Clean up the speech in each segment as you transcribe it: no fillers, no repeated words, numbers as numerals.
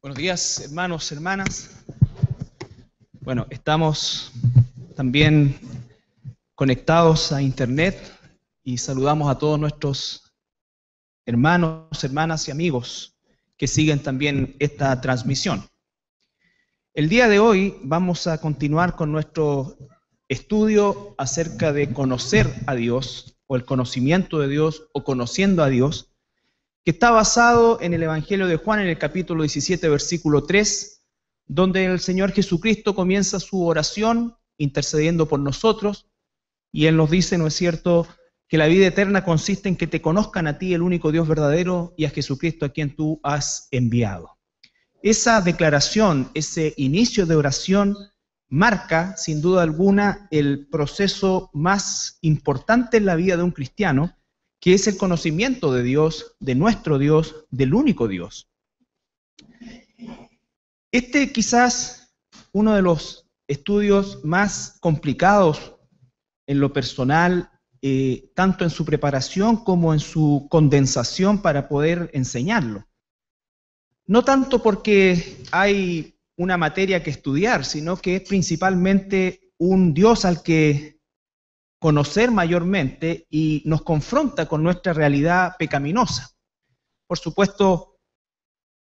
Buenos días, hermanos, hermanas. Bueno, estamos también conectados a internet y saludamos a todos nuestros hermanos, hermanas y amigos que siguen también esta transmisión. El día de hoy vamos a continuar con nuestro estudio acerca de conocer a Dios, o el conocimiento de Dios, o conociendo a Dios, que está basado en el Evangelio de Juan, en el capítulo 17, versículo 3, donde el Señor Jesucristo comienza su oración intercediendo por nosotros, y Él nos dice, ¿no es cierto?, que la vida eterna consiste en que te conozcan a ti, el único Dios verdadero, y a Jesucristo a quien tú has enviado. Esa declaración, ese inicio de oración, marca, sin duda alguna, el proceso más importante en la vida de un cristiano, que es el conocimiento de Dios, de nuestro Dios, del único Dios. Este quizás uno de los estudios más complicados en lo personal, tanto en su preparación como en su condensación para poder enseñarlo. No tanto porque hay una materia que estudiar, sino que es principalmente un Dios al que conocer mayormente y nos confronta con nuestra realidad pecaminosa. Por supuesto,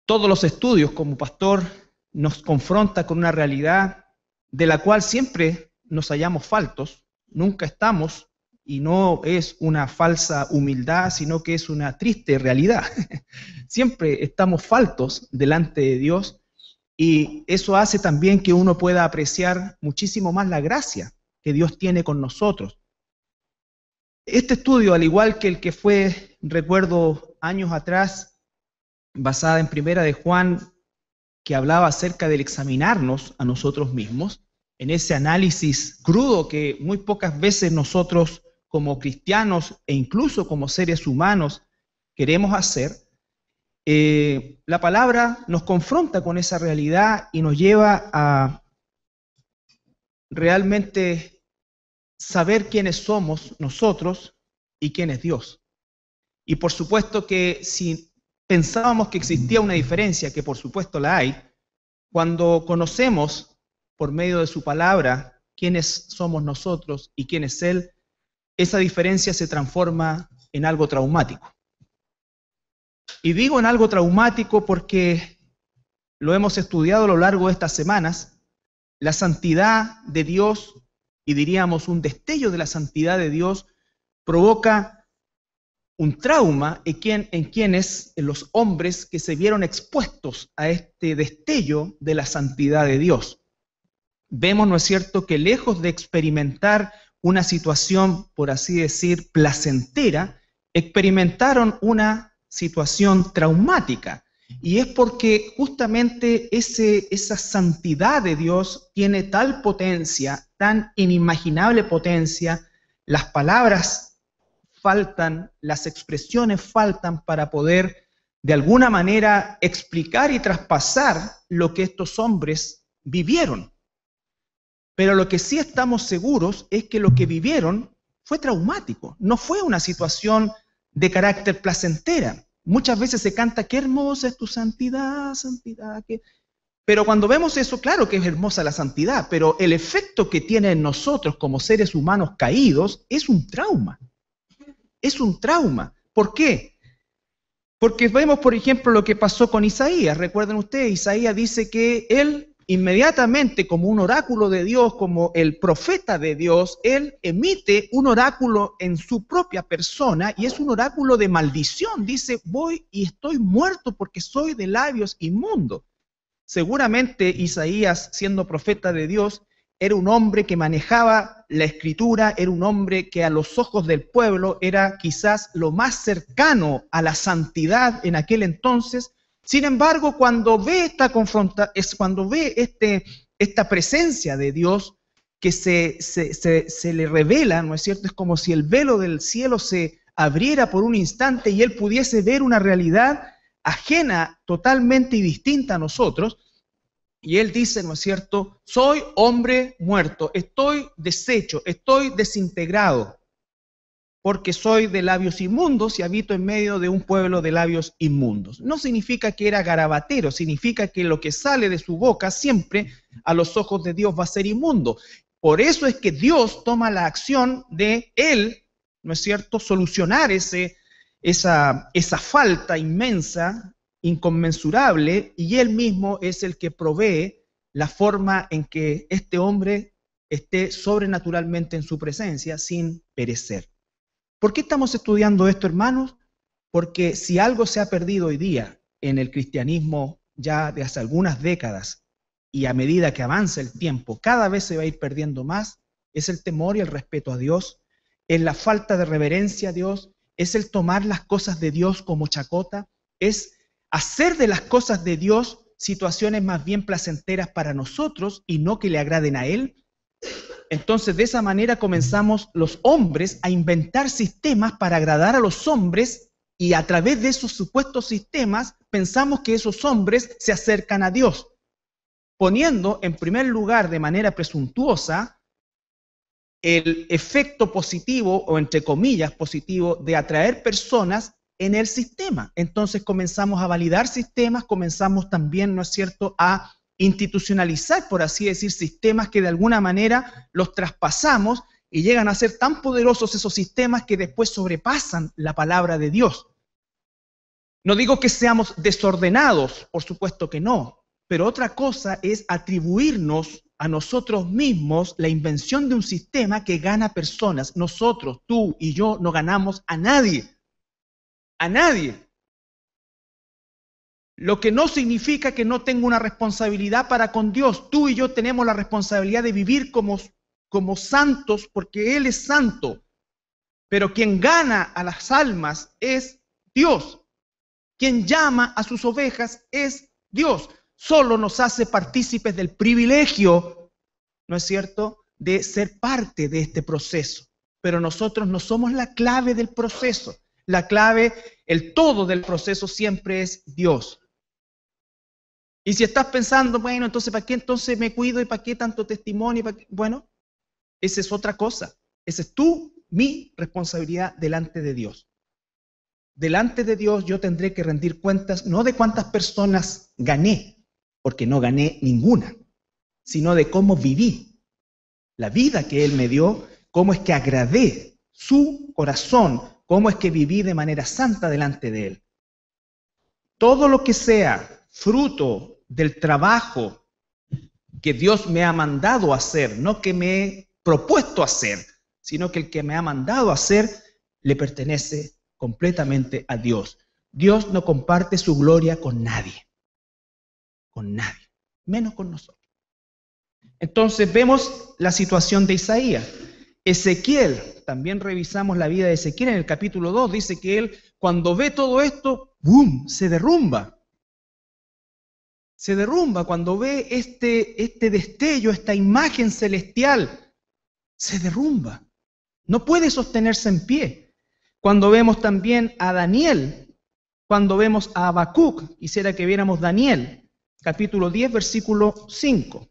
todos los estudios como pastor nos confronta con una realidad de la cual siempre nos hallamos faltos, nunca estamos, y no es una falsa humildad, sino que es una triste realidad. Siempre estamos faltos delante de Dios, y eso hace también que uno pueda apreciar muchísimo más la gracia que Dios tiene con nosotros. Este estudio, al igual que el que fue, recuerdo, años atrás, basada en Primera de Juan, que hablaba acerca del examinarnos a nosotros mismos, en ese análisis crudo que muy pocas veces nosotros como cristianos e incluso como seres humanos queremos hacer, la palabra nos confronta con esa realidad y nos lleva a realmente saber quiénes somos nosotros y quién es Dios. Y por supuesto que si pensábamos que existía una diferencia, que por supuesto la hay, cuando conocemos por medio de su palabra quiénes somos nosotros y quién es Él, esa diferencia se transforma en algo traumático. Y digo en algo traumático porque lo hemos estudiado a lo largo de estas semanas. La santidad de Dios, y diríamos un destello de la santidad de Dios, provoca un trauma en los hombres que se vieron expuestos a este destello de la santidad de Dios. Vemos, ¿no es cierto?, que lejos de experimentar una situación, por así decir, placentera, experimentaron una situación traumática. Y es porque justamente esa santidad de Dios tiene tal potencia, tan inimaginable potencia, las palabras faltan, las expresiones faltan para poder de alguna manera explicar y traspasar lo que estos hombres vivieron. Pero lo que sí estamos seguros es que lo que vivieron fue traumático, no fue una situación de carácter placentera. Muchas veces se canta, qué hermosa es tu santidad, santidad. Pero cuando vemos eso, claro que es hermosa la santidad, pero el efecto que tiene en nosotros como seres humanos caídos es un trauma. Es un trauma. ¿Por qué? Porque vemos, por ejemplo, lo que pasó con Isaías. Recuerden ustedes, Isaías dice que él inmediatamente, como un oráculo de Dios, como el profeta de Dios, él emite un oráculo en su propia persona y es un oráculo de maldición. Dice, voy y estoy muerto porque soy de labios inmundos. Seguramente Isaías, siendo profeta de Dios, era un hombre que manejaba la escritura, era un hombre que a los ojos del pueblo era quizás lo más cercano a la santidad en aquel entonces. Sin embargo, cuando ve esta presencia de Dios que se le revela, ¿no es cierto? Es como si el velo del cielo se abriera por un instante y él pudiese ver una realidad ajena, totalmente y distinta a nosotros. Y él dice, ¿no es cierto? Soy hombre muerto, estoy deshecho, estoy desintegrado. porque soy de labios inmundos y habito en medio de un pueblo de labios inmundos. No significa que era garabatero, significa que lo que sale de su boca siempre a los ojos de Dios va a ser inmundo. Por eso es que Dios toma la acción de Él, ¿no es cierto?, solucionar esa falta inmensa, inconmensurable, y Él mismo es el que provee la forma en que este hombre esté sobrenaturalmente en su presencia sin perecer. ¿Por qué estamos estudiando esto, hermanos? Porque si algo se ha perdido hoy día en el cristianismo ya de hace algunas décadas, y a medida que avanza el tiempo, cada vez se va a ir perdiendo más, es el temor y el respeto a Dios, es la falta de reverencia a Dios, es el tomar las cosas de Dios como chacota, es hacer de las cosas de Dios situaciones más bien placenteras para nosotros y no que le agraden a Él. Entonces, de esa manera comenzamos los hombres a inventar sistemas para agradar a los hombres y a través de esos supuestos sistemas pensamos que esos hombres se acercan a Dios, poniendo en primer lugar de manera presuntuosa el efecto positivo o entre comillas positivo de atraer personas en el sistema. Entonces comenzamos a validar sistemas, comenzamos también, ¿no es cierto?, a institucionalizar, por así decir, sistemas que de alguna manera los traspasamos y llegan a ser tan poderosos esos sistemas que después sobrepasan la palabra de Dios. No digo que seamos desordenados, por supuesto que no, pero otra cosa es atribuirnos a nosotros mismos la invención de un sistema que gana personas. Nosotros, tú y yo, no ganamos a nadie. A nadie. Lo que no significa que no tenga una responsabilidad para con Dios. Tú y yo tenemos la responsabilidad de vivir como santos porque Él es santo. Pero quien gana a las almas es Dios. Quien llama a sus ovejas es Dios. Solo nos hace partícipes del privilegio, ¿no es cierto?, de ser parte de este proceso. Pero nosotros no somos la clave del proceso. La clave, el todo del proceso siempre es Dios. Y si estás pensando, bueno, entonces ¿para qué entonces me cuido y para qué tanto testimonio? Bueno, esa es otra cosa. Esa es mi responsabilidad delante de Dios. Delante de Dios yo tendré que rendir cuentas no de cuántas personas gané, porque no gané ninguna, sino de cómo viví la vida que Él me dio, cómo es que agradé su corazón, cómo es que viví de manera santa delante de Él. Todo lo que sea fruto del trabajo que Dios me ha mandado hacer, no que me he propuesto hacer, sino que el que me ha mandado hacer le pertenece completamente a Dios. Dios no comparte su gloria con nadie, menos con nosotros. Entonces vemos la situación de Isaías. Ezequiel, también revisamos la vida de Ezequiel en el capítulo 2, dice que él cuando ve todo esto, ¡bum!, se derrumba. Se derrumba cuando ve este destello, esta imagen celestial, se derrumba. No puede sostenerse en pie. Cuando vemos también a Daniel, cuando vemos a Habacuc, quisiera que viéramos Daniel, capítulo 10, versículo 5.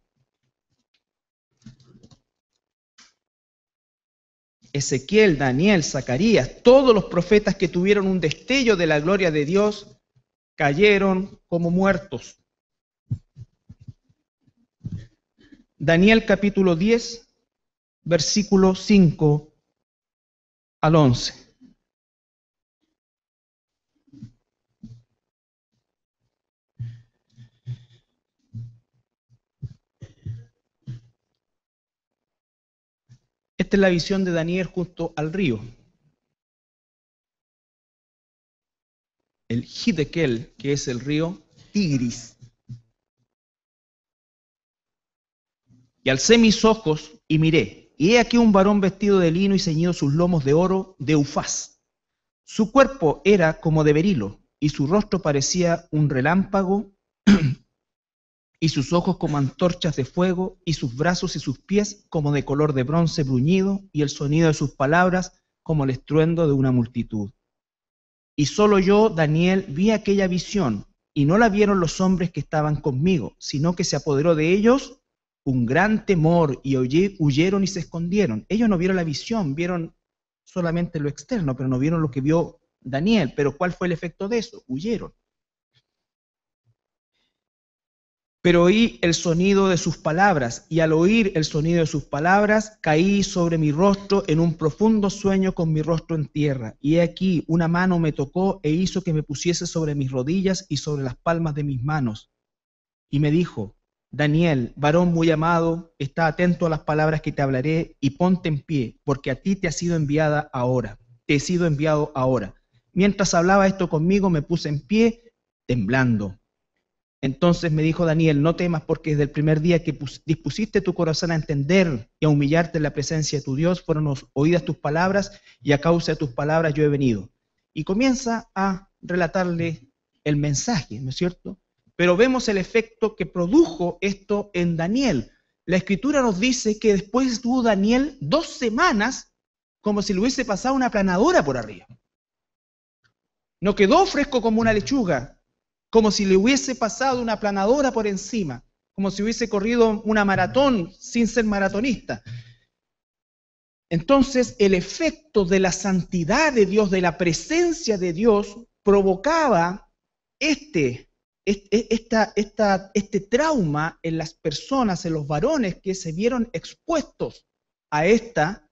Ezequiel, Daniel, Zacarías, todos los profetas que tuvieron un destello de la gloria de Dios, cayeron como muertos. Daniel capítulo 10, versículo 5 al 11. Esta es la visión de Daniel junto al río. El Hiddekel, que es el río Tigris. Y alcé mis ojos y miré, y he aquí un varón vestido de lino y ceñido sus lomos de oro de Ufaz. Su cuerpo era como de berilo, y su rostro parecía un relámpago, y sus ojos como antorchas de fuego, y sus brazos y sus pies como de color de bronce bruñido, y el sonido de sus palabras como el estruendo de una multitud. Y solo yo, Daniel, vi aquella visión, y no la vieron los hombres que estaban conmigo, sino que se apoderó de ellos un gran temor, y huyeron y se escondieron. Ellos no vieron la visión, vieron solamente lo externo, pero no vieron lo que vio Daniel. Pero ¿cuál fue el efecto de eso? Huyeron. Pero oí el sonido de sus palabras, y al oír el sonido de sus palabras, caí sobre mi rostro en un profundo sueño con mi rostro en tierra. Y he aquí, una mano me tocó e hizo que me pusiese sobre mis rodillas y sobre las palmas de mis manos. Y me dijo: Daniel, varón muy amado, está atento a las palabras que te hablaré y ponte en pie, porque a ti te ha sido enviada ahora. Te he sido enviado ahora. Mientras hablaba esto conmigo, me puse en pie, temblando. Entonces me dijo Daniel: no temas, porque desde el primer día que dispusiste tu corazón a entender y a humillarte en la presencia de tu Dios, fueron oídas tus palabras, y a causa de tus palabras yo he venido. Y comienza a relatarle el mensaje, ¿no es cierto? Pero vemos el efecto que produjo esto en Daniel. La Escritura nos dice que después estuvo Daniel 2 semanas como si le hubiese pasado una aplanadora por arriba. No quedó fresco como una lechuga, como si le hubiese pasado una aplanadora por encima, como si hubiese corrido una maratón sin ser maratonista. Entonces, el efecto de la santidad de Dios, de la presencia de Dios, provocaba este trauma en las personas, en los varones que se vieron expuestos a esta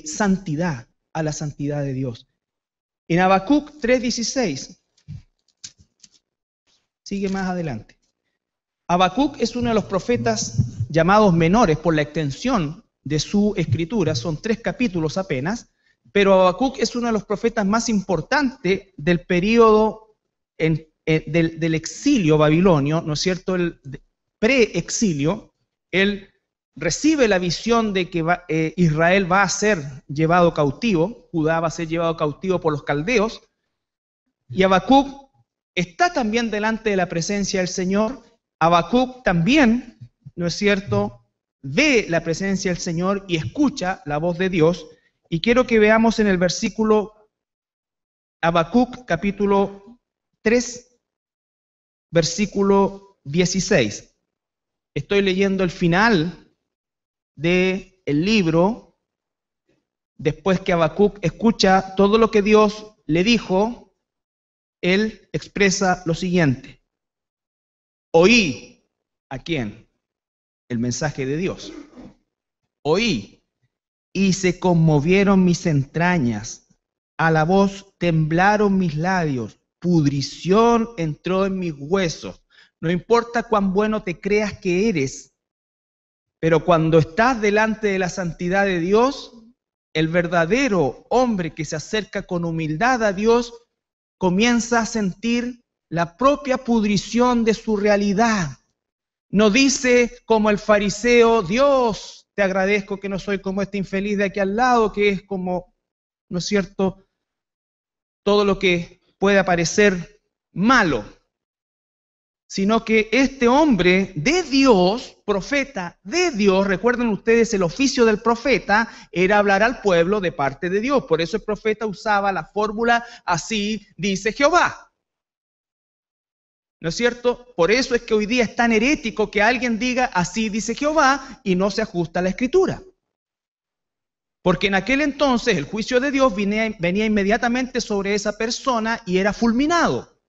santidad, a la santidad de Dios. En Habacuc 3:16, sigue más adelante. Habacuc es uno de los profetas llamados menores por la extensión de su escritura, son 3 capítulos apenas, pero Habacuc es uno de los profetas más importantes del periodo del exilio babilonio, ¿no es cierto?, el pre-exilio. Él recibe la visión de que Israel va a ser llevado cautivo, Judá va a ser llevado cautivo por los caldeos, y Habacuc está también delante de la presencia del Señor. Habacuc también, ¿no es cierto?, ve la presencia del Señor y escucha la voz de Dios. Y quiero que veamos en el versículo Habacuc capítulo 3, versículo 16. Estoy leyendo el final del libro. Después que Habacuc escucha todo lo que Dios le dijo, él expresa lo siguiente: oí. ¿A quién? El mensaje de Dios. Oí, y se conmovieron mis entrañas, a la voz temblaron mis labios, pudrición entró en mis huesos. No importa cuán bueno te creas que eres, pero cuando estás delante de la santidad de Dios, el verdadero hombre que se acerca con humildad a Dios comienza a sentir la propia pudrición de su realidad. No dice como el fariseo: Dios, te agradezco que no soy como este infeliz de aquí al lado, que es como, ¿no es cierto?, todo lo que pueda parecer malo. Sino que este hombre de Dios, profeta de Dios, recuerden ustedes, el oficio del profeta era hablar al pueblo de parte de Dios. Por eso el profeta usaba la fórmula: así dice Jehová. ¿No es cierto? Por eso es que hoy día es tan herético que alguien diga así dice Jehová y no se ajusta a la Escritura. Porque en aquel entonces el juicio de Dios venía inmediatamente sobre esa persona y era fulminado.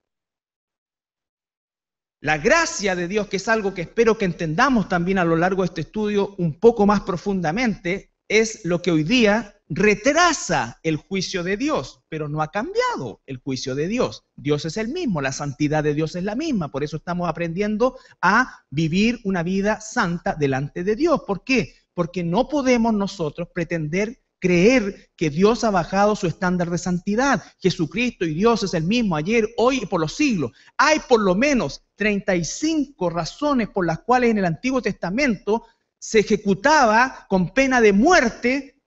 La gracia de Dios, que es algo que espero que entendamos también a lo largo de este estudio un poco más profundamente, es lo que hoy día retrasa el juicio de Dios, pero no ha cambiado el juicio de Dios. Dios es el mismo, la santidad de Dios es la misma, por eso estamos aprendiendo a vivir una vida santa delante de Dios. ¿Por qué? Porque no podemos nosotros pretender creer que Dios ha bajado su estándar de santidad. Jesucristo y Dios es el mismo ayer, hoy y por los siglos. Hay por lo menos 35 razones por las cuales en el Antiguo Testamento se ejecutaba con pena de muerte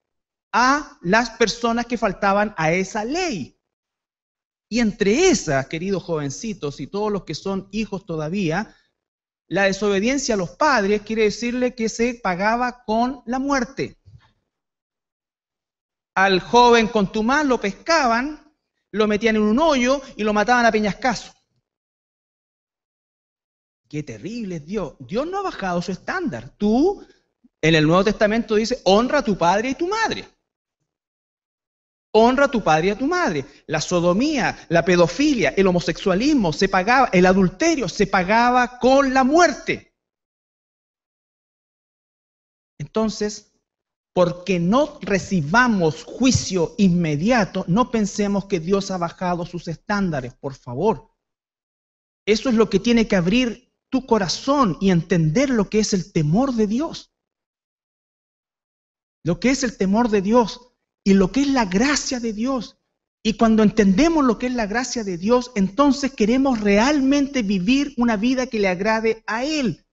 a las personas que faltaban a esa ley. Y entre esas, queridos jovencitos y todos los que son hijos todavía, la desobediencia a los padres quiere decirle que se pagaba con la muerte. Al joven contumaz lo pescaban, lo metían en un hoyo y lo mataban a peñascazo. Qué terrible es Dios. Dios no ha bajado su estándar. Tú, en el Nuevo Testamento dice, honra a tu padre y tu madre. Honra a tu padre y a tu madre. La sodomía, la pedofilia, el homosexualismo se pagaba, el adulterio se pagaba con la muerte. Entonces, porque no recibamos juicio inmediato, no pensemos que Dios ha bajado sus estándares, por favor. Eso es lo que tiene que abrir tu corazón y entender lo que es el temor de Dios. Lo que es el temor de Dios y lo que es la gracia de Dios. Y cuando entendemos lo que es la gracia de Dios, entonces queremos realmente vivir una vida que le agrade a Él.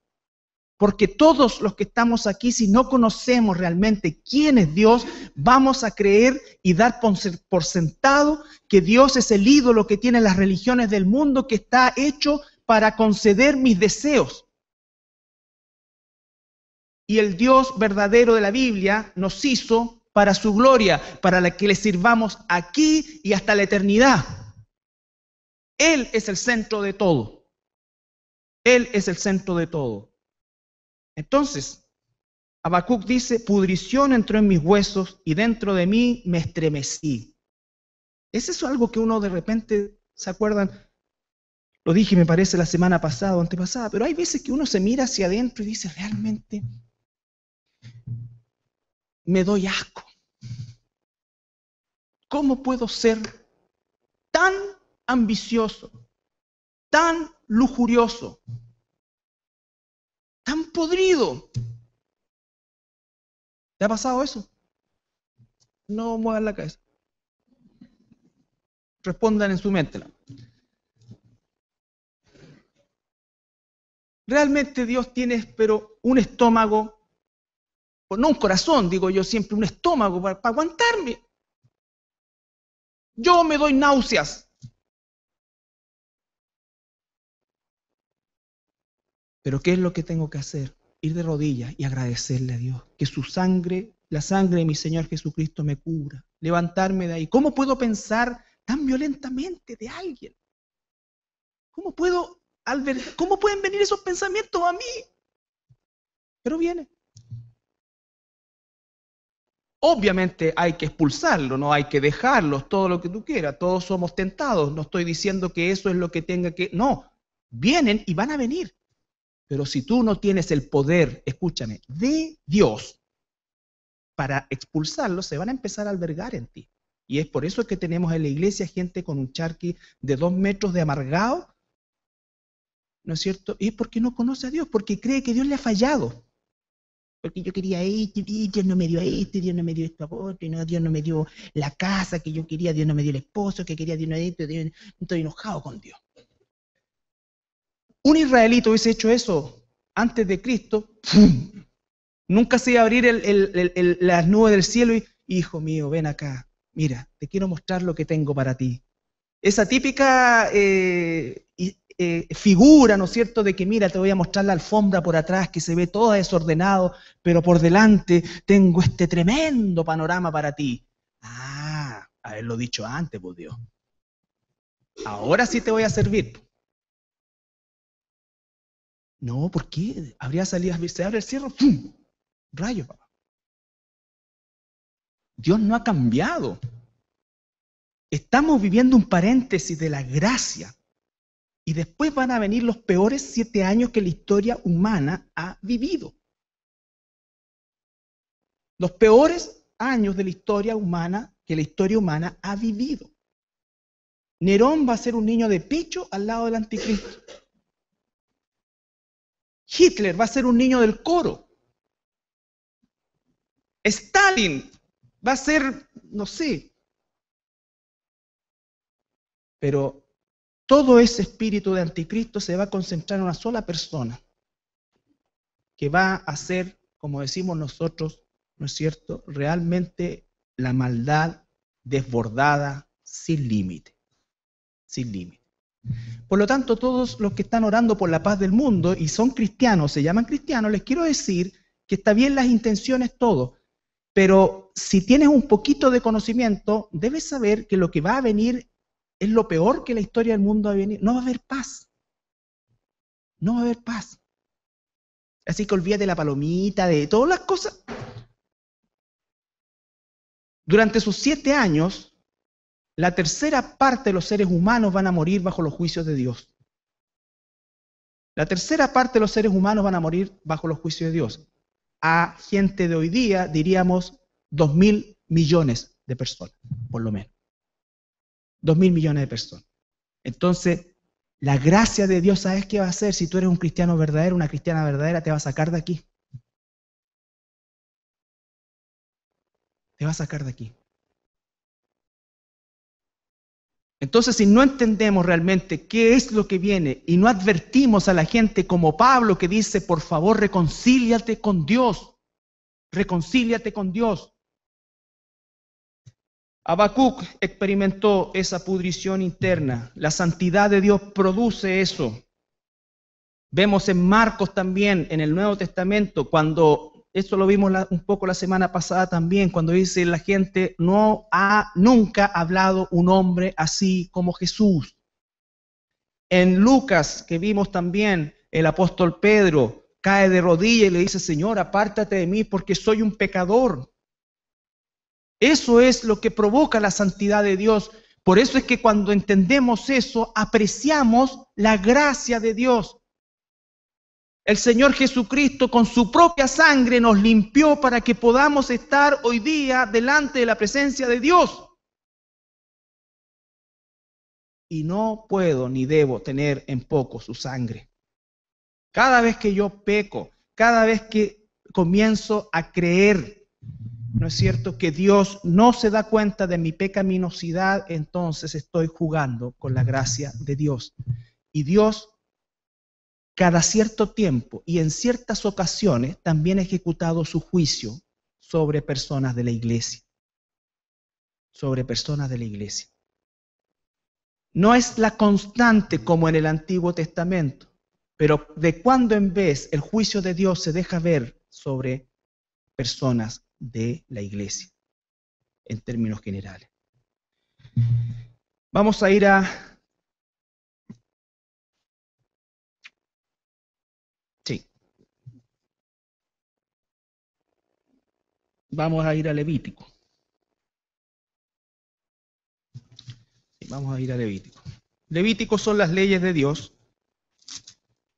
Porque todos los que estamos aquí, si no conocemos realmente quién es Dios, vamos a creer y dar por sentado que Dios es el ídolo que tienen las religiones del mundo, que está hecho para conceder mis deseos. Y el Dios verdadero de la Biblia nos hizo para su gloria, para que le sirvamos aquí y hasta la eternidad. Él es el centro de todo. Él es el centro de todo. Entonces, Habacuc dice, pudrición entró en mis huesos y dentro de mí me estremecí. ¿Es eso algo que uno de repente, se acuerdan? Lo dije, me parece, la semana pasada o antepasada, pero hay veces que uno se mira hacia adentro y dice, realmente me doy asco. ¿Cómo puedo ser tan ambicioso, tan lujurioso, tan podrido? ¿Te ha pasado eso? No muevan la cabeza. Respondan en su mente. Realmente Dios tiene, pero un estómago, o no un corazón, digo yo siempre, un estómago para aguantarme. Yo me doy náuseas. Pero ¿qué es lo que tengo que hacer? Ir de rodillas y agradecerle a Dios. Que su sangre, la sangre de mi Señor Jesucristo me cubra. Levantarme de ahí. ¿Cómo puedo pensar tan violentamente de alguien? ¿Cómo pueden venir esos pensamientos a mí? Pero viene. Obviamente hay que expulsarlo, no hay que dejarlos, todo lo que tú quieras. Todos somos tentados. No estoy diciendo que eso es lo que tenga que... No, vienen y van a venir. Pero si tú no tienes el poder, escúchame, de Dios para expulsarlos, se van a empezar a albergar en ti. Y es por eso que tenemos en la iglesia gente con un charqui de 2 metros de amargado, ¿no es cierto? Y es porque no conoce a Dios, porque cree que Dios le ha fallado. Porque yo quería esto, y Dios no me dio esto, Dios no me dio esto a otro, y no, Dios no me dio la casa que yo quería, Dios no me dio el esposo que quería, Dios no me dio esto, Dios, estoy enojado con Dios. Un israelito hubiese hecho eso antes de Cristo, ¡pum! Nunca se iba a abrir las nubes del cielo y, hijo mío, ven acá, mira, te quiero mostrar lo que tengo para ti. Esa típica figura, ¿no es cierto?, de que mira, te voy a mostrar la alfombra por atrás, que se ve todo desordenado, pero por delante tengo este tremendo panorama para ti. Ah, haberlo dicho antes, pues Dios. Ahora sí te voy a servir. No, ¿por qué? Habría salido, se abre el cielo, ¡pum! Rayo, papá. Dios no ha cambiado. Estamos viviendo un paréntesis de la gracia y después van a venir los peores 7 años que la historia humana ha vivido. Los peores años de la historia humana que la historia humana ha vivido. Nerón va a ser un niño de pecho al lado del anticristo. Hitler va a ser un niño del coro. Stalin va a ser, no sé. Pero todo ese espíritu de anticristo se va a concentrar en una sola persona, que va a hacer, como decimos nosotros, ¿no es cierto?, realmente la maldad desbordada sin límite. Sin límite. Por lo tanto, todos los que están orando por la paz del mundo y son cristianos, se llaman cristianos, les quiero decir que está bien las intenciones, todo, pero si tienes un poquito de conocimiento, debes saber que lo que va a venir es lo peor que la historia del mundo va a venir. No va a haber paz. No va a haber paz. Así que olvídate de la palomita, de todas las cosas. durante esos 7 años, la tercera parte de los seres humanos van a morir bajo los juicios de Dios. La tercera parte de los seres humanos van a morir bajo los juicios de Dios. A gente de hoy día diríamos 2.000 millones de personas, por lo menos. 2.000 millones de personas. Entonces, la gracia de Dios, ¿sabes qué va a hacer? Si tú eres un cristiano verdadero, una cristiana verdadera, te va a sacar de aquí. Te va a sacar de aquí. Entonces, si no entendemos realmente qué es lo que viene y no advertimos a la gente como Pablo que dice, por favor, reconcíliate con Dios. Reconcíliate con Dios. Habacuc experimentó esa pudrición interna. La santidad de Dios produce eso. Vemos en Marcos también, en el Nuevo Testamento, cuando, esto lo vimos un poco la semana pasada también, cuando dice la gente, no ha nunca hablado un hombre así como Jesús. En Lucas, que vimos también, el apóstol Pedro cae de rodillas y le dice, Señor, apártate de mí porque soy un pecador. Eso es lo que provoca la santidad de Dios. Por eso es que cuando entendemos eso, apreciamos la gracia de Dios. El Señor Jesucristo con su propia sangre nos limpió para que podamos estar hoy día delante de la presencia de Dios. Y no puedo ni debo tener en poco su sangre. Cada vez que yo peco, cada vez que comienzo a creer, ¿no es cierto?, que Dios no se da cuenta de mi pecaminosidad, entonces estoy jugando con la gracia de Dios. Y Dios, cada cierto tiempo y en ciertas ocasiones, también ha ejecutado su juicio sobre personas de la iglesia. Sobre personas de la iglesia. No es la constante como en el Antiguo Testamento, pero de cuando en vez el juicio de Dios se deja ver sobre personas de la iglesia, en términos generales. Vamos a ir a... Sí. Vamos a ir a Levítico. Vamos a ir a Levítico. Levítico son las leyes de Dios.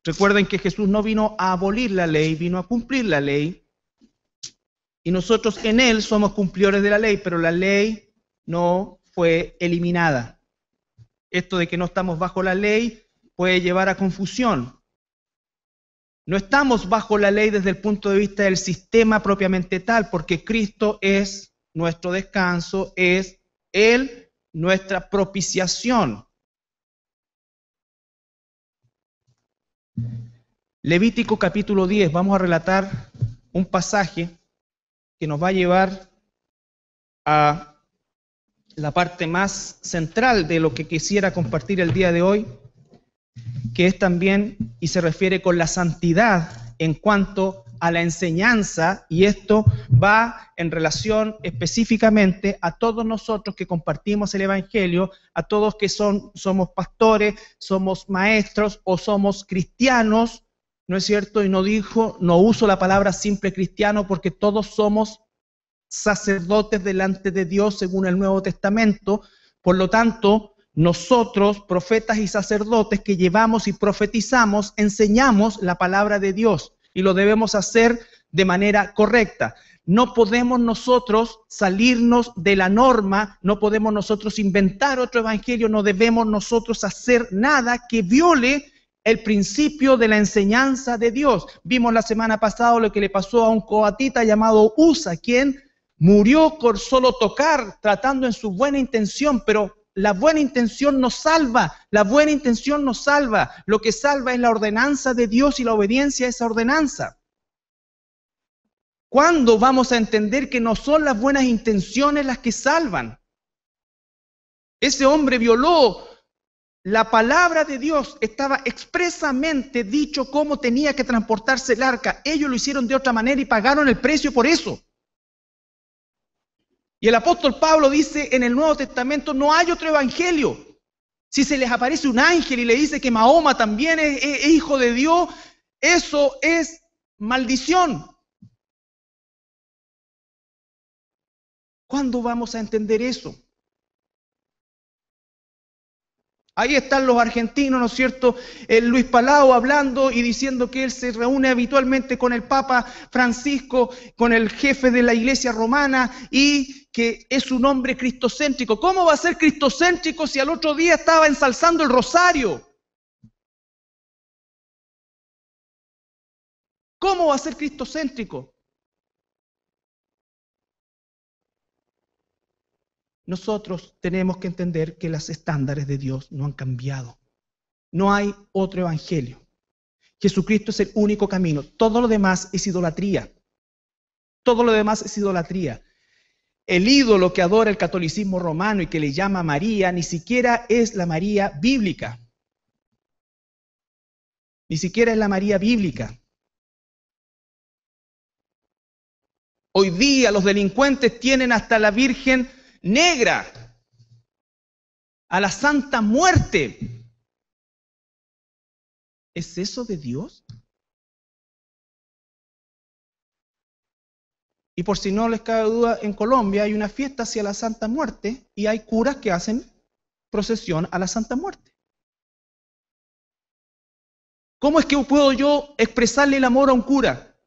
Recuerden que Jesús no vino a abolir la ley, vino a cumplir la ley. Y nosotros en Él somos cumplidores de la ley, pero la ley no fue eliminada. Esto de que no estamos bajo la ley puede llevar a confusión. No estamos bajo la ley desde el punto de vista del sistema propiamente tal, porque Cristo es nuestro descanso, es Él nuestra propiciación. Levítico capítulo 10, vamos a relatar un pasaje que nos va a llevar a la parte más central de lo que quisiera compartir el día de hoy, que es también, y se refiere con la santidad en cuanto a la enseñanza, y esto va en relación específicamente a todos nosotros que compartimos el Evangelio, a todos que somos pastores, somos maestros o somos cristianos, ¿no es cierto? Y no uso la palabra simple cristiano porque todos somos sacerdotes delante de Dios según el Nuevo Testamento. Por lo tanto, nosotros, profetas y sacerdotes que llevamos y profetizamos, enseñamos la palabra de Dios y lo debemos hacer de manera correcta. No podemos nosotros salirnos de la norma, no podemos nosotros inventar otro evangelio, no debemos nosotros hacer nada que viole el principio de la enseñanza de Dios. Vimos la semana pasada lo que le pasó a un coatita llamado Usa, quien murió por solo tocar, tratando en su buena intención, pero la buena intención nos salva, la buena intención nos salva. Lo que salva es la ordenanza de Dios y la obediencia a esa ordenanza. ¿Cuándo vamos a entender que no son las buenas intenciones las que salvan? Ese hombre violó la palabra de Dios, estaba expresamente dicho cómo tenía que transportarse el arca. Ellos lo hicieron de otra manera y pagaron el precio por eso. Y el apóstol Pablo dice en el Nuevo Testamento, no hay otro evangelio. Si se les aparece un ángel y le dice que Mahoma también es hijo de Dios, eso es maldición. ¿Cuándo vamos a entender eso? Ahí están los argentinos, ¿no es cierto? El Luis Palau hablando y diciendo que él se reúne habitualmente con el Papa Francisco, con el jefe de la Iglesia Romana y que es un hombre cristocéntrico. ¿Cómo va a ser cristocéntrico si al otro día estaba ensalzando el rosario? ¿Cómo va a ser cristocéntrico? Nosotros tenemos que entender que los estándares de Dios no han cambiado. No hay otro evangelio. Jesucristo es el único camino. Todo lo demás es idolatría. Todo lo demás es idolatría. El ídolo que adora el catolicismo romano y que le llama María, ni siquiera es la María bíblica. Ni siquiera es la María bíblica. Hoy día los delincuentes tienen hasta la Virgen Negra, a la Santa Muerte. ¿Es eso de Dios? Y por si no les cabe duda, en Colombia hay una fiesta hacia la Santa Muerte y hay curas que hacen procesión a la Santa Muerte. ¿Cómo es que puedo yo expresarle el amor a un cura?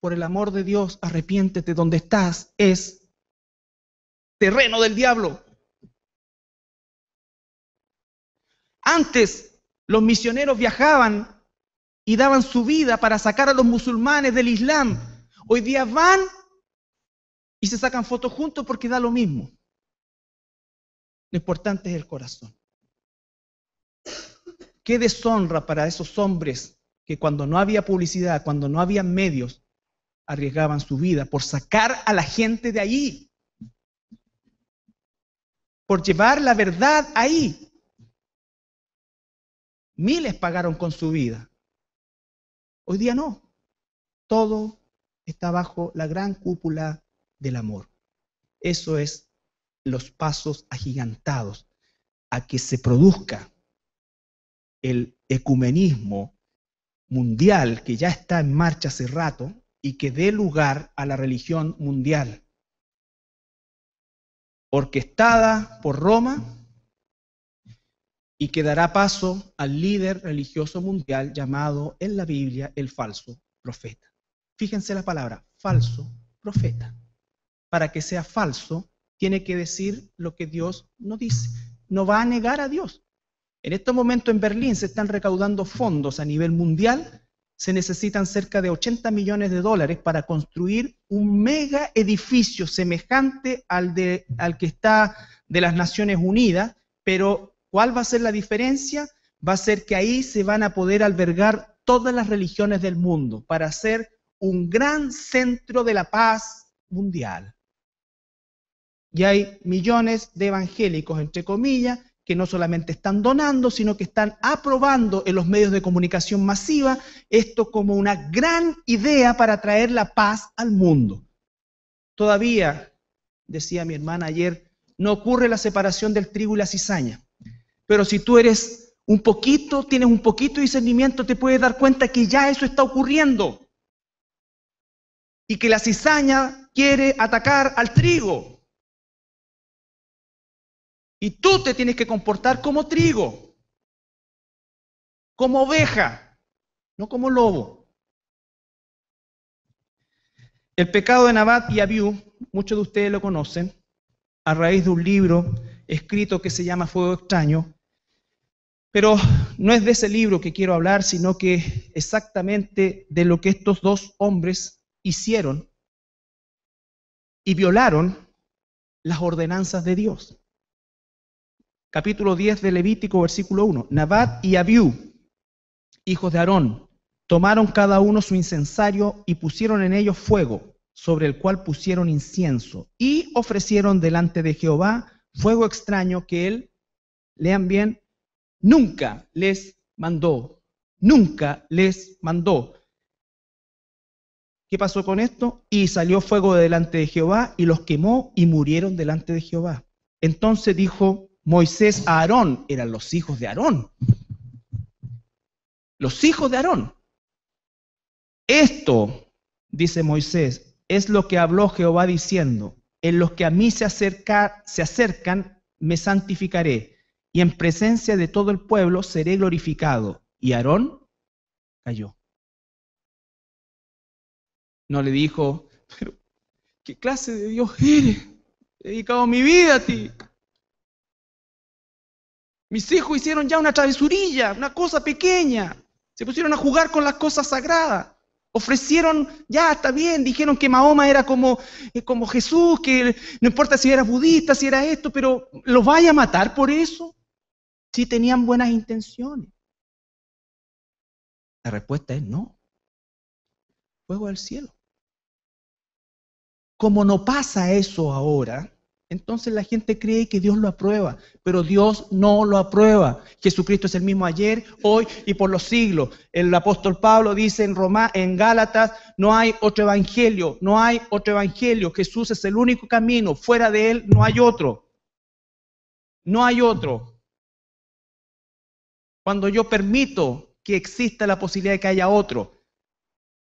Por el amor de Dios, arrepiéntete, donde estás es terreno del diablo. Antes los misioneros viajaban y daban su vida para sacar a los musulmanes del Islam. Hoy día van y se sacan fotos juntos porque da lo mismo. Lo importante es el corazón. Qué deshonra para esos hombres que cuando no había publicidad, cuando no había medios, arriesgaban su vida por sacar a la gente de ahí, por llevar la verdad ahí. Miles pagaron con su vida. Hoy día no. Todo está bajo la gran cúpula del amor. Eso es los pasos agigantados a que se produzca el ecumenismo mundial que ya está en marcha hace rato y que dé lugar a la religión mundial, orquestada por Roma y que dará paso al líder religioso mundial llamado en la Biblia el falso profeta. Fíjense la palabra, falso profeta. Para que sea falso, tiene que decir lo que Dios no dice. No va a negar a Dios. En estos momentos en Berlín se están recaudando fondos a nivel mundial. Se necesitan cerca de 80 millones de dólares para construir un mega edificio semejante al que está de las Naciones Unidas, pero ¿cuál va a ser la diferencia? Va a ser que ahí se van a poder albergar todas las religiones del mundo para hacer un gran centro de la paz mundial. Y hay millones de evangélicos, entre comillas, que no solamente están donando, sino que están aprobando en los medios de comunicación masiva esto como una gran idea para traer la paz al mundo. Todavía, decía mi hermana ayer, no ocurre la separación del trigo y la cizaña. Pero si tú eres tienes un poquito de discernimiento, te puedes dar cuenta que ya eso está ocurriendo. Y que la cizaña quiere atacar al trigo. Y tú te tienes que comportar como trigo, como oveja, no como lobo. El pecado de Nabat y Abiú, muchos de ustedes lo conocen, a raíz de un libro escrito que se llama Fuego Extraño, pero no es de ese libro que quiero hablar, sino que exactamente de lo que estos dos hombres hicieron y violaron las ordenanzas de Dios. Capítulo 10 de Levítico, versículo 1. Nabat y Abiú, hijos de Aarón, tomaron cada uno su incensario y pusieron en ellos fuego, sobre el cual pusieron incienso, y ofrecieron delante de Jehová fuego extraño que él, lean bien, nunca les mandó. Nunca les mandó. ¿Qué pasó con esto? Y salió fuego de delante de Jehová y los quemó y murieron delante de Jehová. Entonces dijo Moisés a Aarón, eran los hijos de Aarón. Los hijos de Aarón. Esto, dice Moisés, es lo que habló Jehová diciendo, en los que a mí se acercan, me santificaré, y en presencia de todo el pueblo seré glorificado. Y Aarón cayó. No le dijo, pero ¿qué clase de Dios eres? He dedicado mi vida a ti. Mis hijos hicieron ya una travesurilla, una cosa pequeña. Se pusieron a jugar con las cosas sagradas. Ofrecieron, ya está bien, dijeron que Mahoma era como Jesús, que no importa si era budista, si era esto, pero ¿los vaya a matar por eso? Si tenían buenas intenciones. La respuesta es no. Fuego del cielo. Como no pasa eso ahora, entonces la gente cree que Dios lo aprueba, pero Dios no lo aprueba. Jesucristo es el mismo ayer, hoy y por los siglos. El apóstol Pablo dice en Gálatas, no hay otro evangelio, no hay otro evangelio. Jesús es el único camino, fuera de él no hay otro. No hay otro. Cuando yo permito que exista la posibilidad de que haya otro.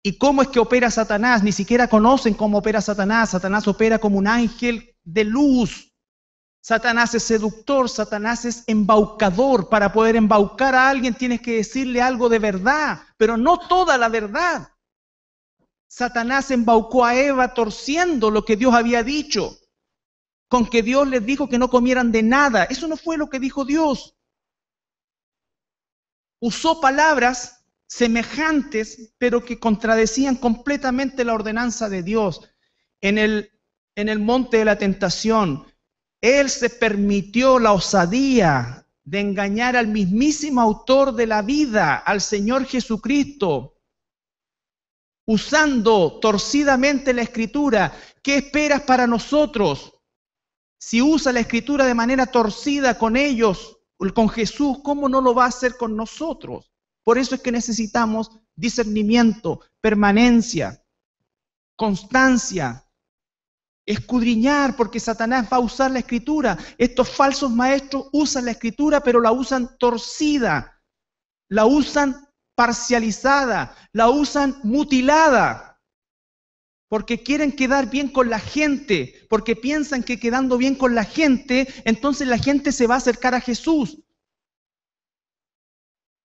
¿Y cómo es que opera Satanás? Ni siquiera conocen cómo opera Satanás. Satanás opera como un ángel de luz. Satanás es seductor, Satanás es embaucador. Para poder embaucar a alguien tienes que decirle algo de verdad, pero no toda la verdad. Satanás embaucó a Eva torciendo lo que Dios había dicho, con que Dios les dijo que no comieran de nada. Eso no fue lo que dijo Dios. Usó palabras semejantes, pero que contradecían completamente la ordenanza de Dios. En el monte de la tentación, Él se permitió la osadía de engañar al mismísimo autor de la vida, al Señor Jesucristo, usando torcidamente la Escritura. ¿Qué esperas para nosotros? Si usa la Escritura de manera torcida con ellos, con Jesús, ¿cómo no lo va a hacer con nosotros? Por eso es que necesitamos discernimiento, permanencia, constancia, escudriñar, porque Satanás va a usar la Escritura. Estos falsos maestros usan la Escritura, pero la usan torcida, la usan parcializada, la usan mutilada, porque quieren quedar bien con la gente, porque piensan que quedando bien con la gente, entonces la gente se va a acercar a Jesús.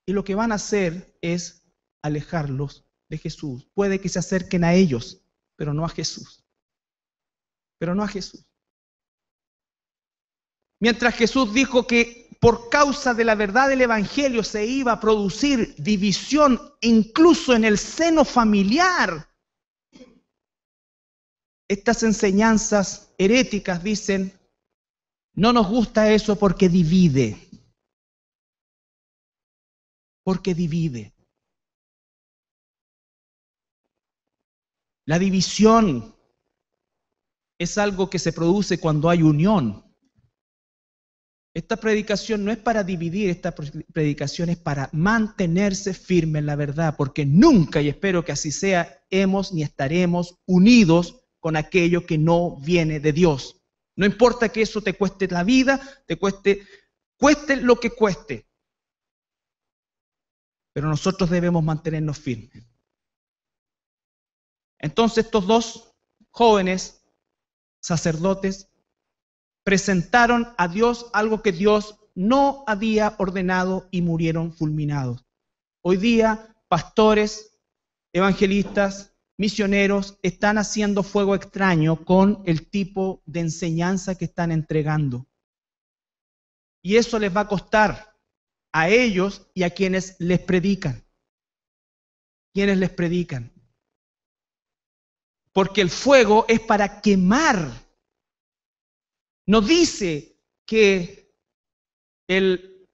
Y lo que van a hacer es alejarlos de Jesús. Puede que se acerquen a ellos, pero no a Jesús. Pero no a Jesús. Mientras Jesús dijo que por causa de la verdad del Evangelio se iba a producir división incluso en el seno familiar, estas enseñanzas heréticas dicen, no nos gusta eso porque divide. Porque divide. La división es algo que se produce cuando hay unión. Esta predicación no es para dividir, esta predicación es para mantenerse firme en la verdad, porque nunca, y espero que así sea, hemos ni estaremos unidos con aquello que no viene de Dios. No importa que eso te cueste la vida, te cueste lo que cueste. Pero nosotros debemos mantenernos firmes. Entonces estos dos jóvenes sacerdotes presentaron a Dios algo que Dios no había ordenado y murieron fulminados. Hoy día, pastores, evangelistas, misioneros están haciendo fuego extraño con el tipo de enseñanza que están entregando. Y eso les va a costar a ellos y a quienes les predican. Quienes les predican. Porque el fuego es para quemar. No dice que el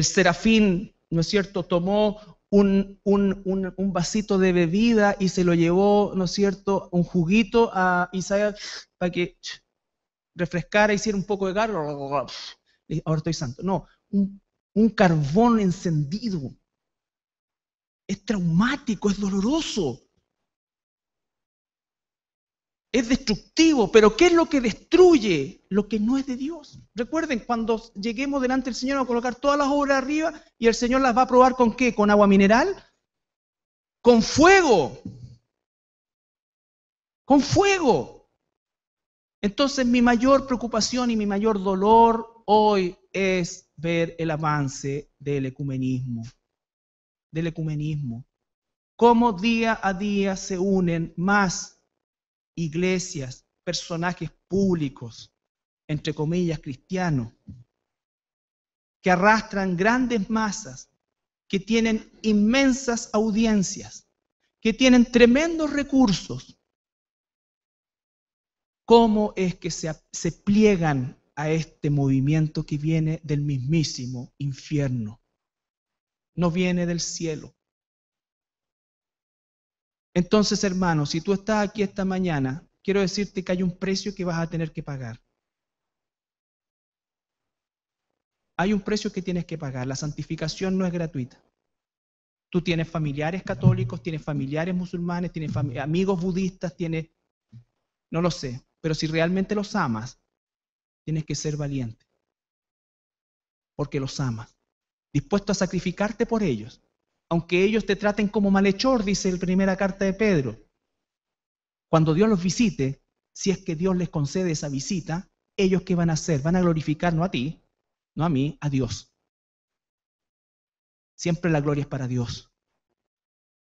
serafín, ¿no es cierto?, tomó un vasito de bebida y se lo llevó, ¿no es cierto?, un juguito a Isaías para que refrescara, hiciera un poco de gas. Ahora estoy santo. No, un carbón encendido. Es traumático, es doloroso. Es destructivo, pero ¿qué es lo que destruye? Lo que no es de Dios. Recuerden, cuando lleguemos delante del Señor, vamos a colocar todas las obras arriba y el Señor las va a probar ¿con qué? ¿Con agua mineral? Con fuego. Con fuego. Entonces mi mayor preocupación y mi mayor dolor hoy es ver el avance del ecumenismo. Cómo día a día se unen más iglesias, personajes públicos, entre comillas cristianos, que arrastran grandes masas, que tienen inmensas audiencias, que tienen tremendos recursos. ¿Cómo es que se pliegan a este movimiento que viene del mismísimo infierno? No viene del cielo. Entonces, hermano, si tú estás aquí esta mañana, quiero decirte que hay un precio que vas a tener que pagar. Hay un precio que tienes que pagar. La santificación no es gratuita. Tú tienes familiares católicos, tienes familiares musulmanes, tienes amigos budistas, no lo sé, pero si realmente los amas, tienes que ser valiente, porque los amas, dispuesto a sacrificarte por ellos, aunque ellos te traten como malhechor, dice la primera carta de Pedro. Cuando Dios los visite, si es que Dios les concede esa visita, ¿ellos qué van a hacer? Van a glorificar no a ti, no a mí, a Dios. Siempre la gloria es para Dios.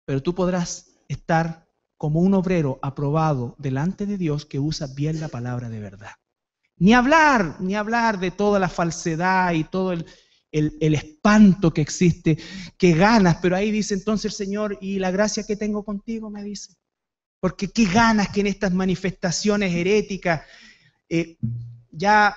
Pero tú podrás estar como un obrero aprobado delante de Dios que usa bien la palabra de verdad. Ni hablar de toda la falsedad y todo el espanto que existe, que ganas, pero ahí dice entonces el Señor, y la gracia que tengo contigo, me dice. Porque qué ganas que en estas manifestaciones heréticas, ya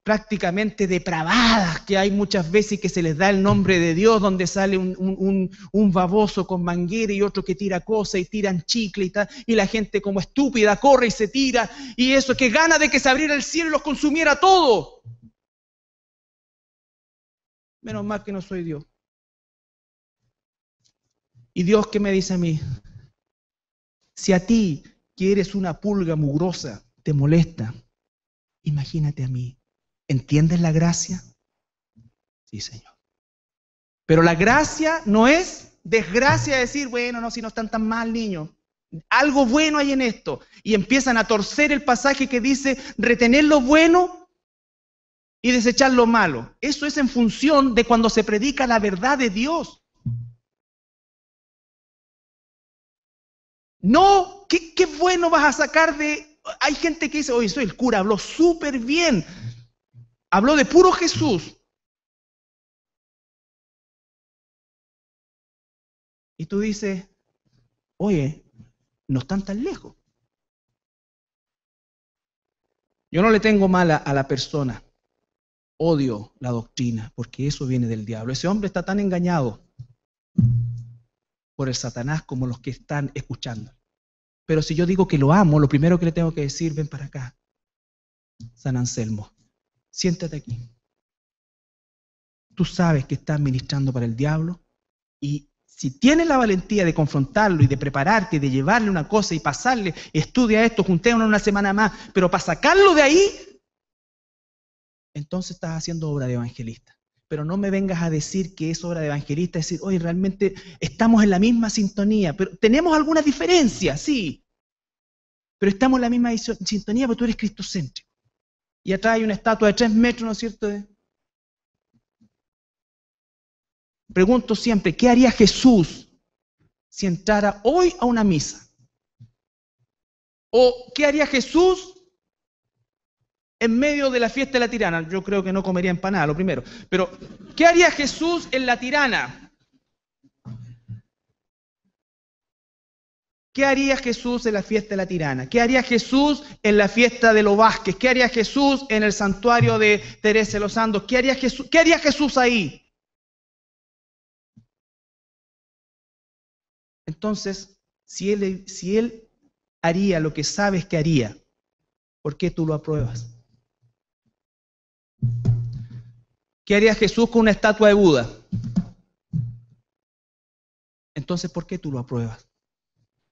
prácticamente depravadas que hay muchas veces y que se les da el nombre de Dios, donde sale un baboso con manguera y otro que tira cosas y tiran chicle y tal, y la gente como estúpida corre y se tira, y eso, que gana de que se abriera el cielo y los consumiera todo. Menos mal que no soy Dios. Y Dios, ¿qué me dice a mí? Si a ti, que eres una pulga mugrosa, te molesta, imagínate a mí. ¿Entiendes la gracia? Sí, Señor. Pero la gracia no es desgracia decir, bueno, no, si no están tan mal, niños. Algo bueno hay en esto. Y empiezan a torcer el pasaje que dice retener lo bueno y desechar lo malo. Eso es en función de cuando se predica la verdad de Dios. No, ¿qué bueno vas a sacar de...? Hay gente que dice, oye, soy el cura, habló súper bien. Habló de puro Jesús. Y tú dices, oye, no están tan lejos. Yo no le tengo mal a la persona. Odio la doctrina, porque eso viene del diablo. Ese hombre está tan engañado por el Satanás como los que están escuchando. Pero si yo digo que lo amo, lo primero que le tengo que decir, ven para acá, San Anselmo, siéntate aquí. Tú sabes que estás ministrando para el diablo y si tienes la valentía de confrontarlo y de prepararte y de llevarle una cosa y pasarle, estudia esto, juntémonos una semana más, pero para sacarlo de ahí, entonces estás haciendo obra de evangelista. Pero no me vengas a decir que es obra de evangelista, decir, oye, realmente estamos en la misma sintonía, pero tenemos algunas diferencias, sí, pero estamos en la misma sintonía porque tú eres cristocéntrico. Y atrás hay una estatua de 3 metros, ¿no es cierto? Pregunto siempre, ¿qué haría Jesús si entrara hoy a una misa? ¿O qué haría Jesús en medio de la fiesta de la Tirana? Yo creo que no comería empanada, lo primero. Pero, ¿qué haría Jesús en la Tirana? ¿Qué haría Jesús en la fiesta de la Tirana? ¿Qué haría Jesús en la fiesta de los Vázquez? ¿Qué haría Jesús en el santuario de Teresa de los Santos? ¿Qué haría Jesús ahí? Entonces, si él haría lo que sabes que haría, ¿por qué tú lo apruebas? ¿Qué haría Jesús con una estatua de Buda? Entonces, ¿por qué tú lo apruebas?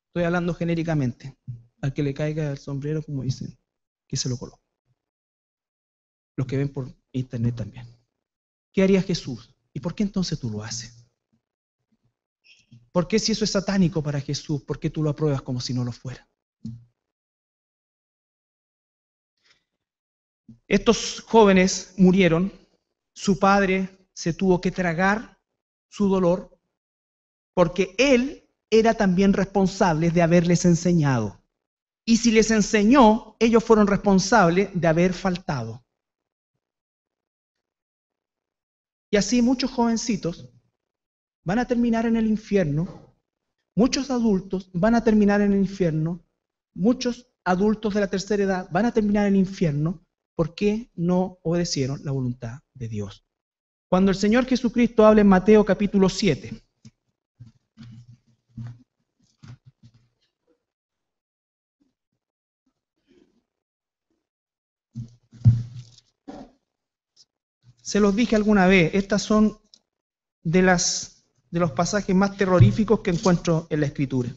Estoy hablando genéricamente. Al que le caiga el sombrero, como dicen, que se lo coloque. Los que ven por internet también. ¿Qué haría Jesús? ¿Y por qué entonces tú lo haces? ¿Por qué si eso es satánico para Jesús, por qué tú lo apruebas como si no lo fuera? Estos jóvenes murieron, su padre se tuvo que tragar su dolor, porque él era también responsable de haberles enseñado. Y si les enseñó, ellos fueron responsables de haber faltado. Y así muchos jovencitos van a terminar en el infierno, muchos adultos van a terminar en el infierno, muchos adultos de la tercera edad van a terminar en el infierno porque no obedecieron la voluntad de Dios. Cuando el Señor Jesucristo habla en Mateo capítulo 7, se los dije alguna vez, estas son de los pasajes más terroríficos que encuentro en la Escritura.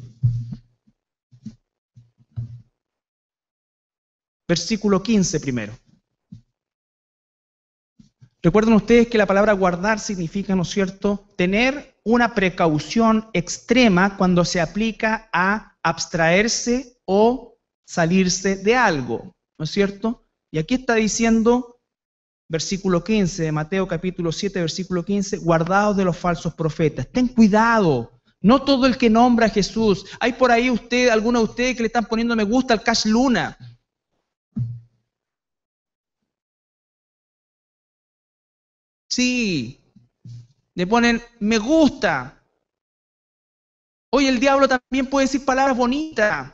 Versículo 15 primero. Recuerden ustedes que la palabra guardar significa, ¿no es cierto?, tener una precaución extrema cuando se aplica a abstraerse o salirse de algo, ¿no es cierto? Y aquí está diciendo, versículo 15 de Mateo capítulo 7, versículo 15, guardaos de los falsos profetas. Ten cuidado, no todo el que nombra a Jesús. Hay por ahí algunos de ustedes que le están poniendo me gusta al Cash Luna. Sí, le ponen me gusta. Hoy el diablo también puede decir palabras bonitas.